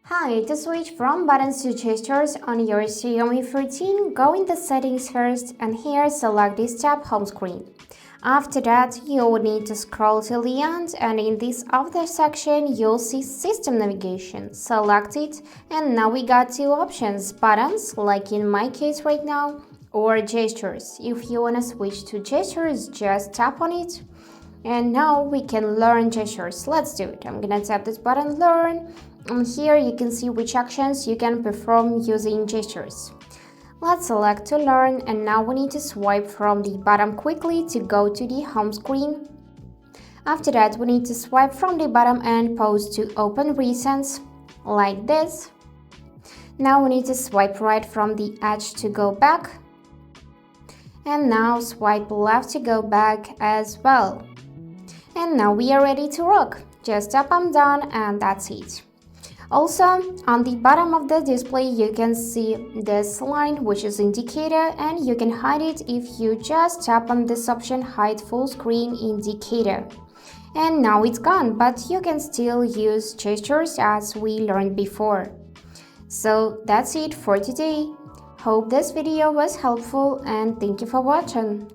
Hi, to switch from buttons to gestures on your Xiaomi 14, go in the settings first and here select this tab home screen. After that, you will need to scroll till the end and in this other section, you'll see system navigation. Select it and now we got two options, buttons, like in my case right now, or gestures. If you want to switch to gestures, just tap on it. And now we can learn gestures. Let's do it. I'm gonna tap this button, learn. And here you can see which actions you can perform using gestures. Let's select to learn and now we need to swipe from the bottom quickly to go to the home screen. After that, we need to swipe from the bottom and pause to open recents, like this. Now we need to swipe right from the edge to go back. And now swipe left to go back as well. And now we are ready to rock. Just tap I'm done and that's it. Also, on the bottom of the display you can see this line which is indicator and you can hide it if you just tap on this option hide full screen indicator. And now it's gone, but you can still use gestures as we learned before. So that's it for today. Hope this video was helpful and thank you for watching.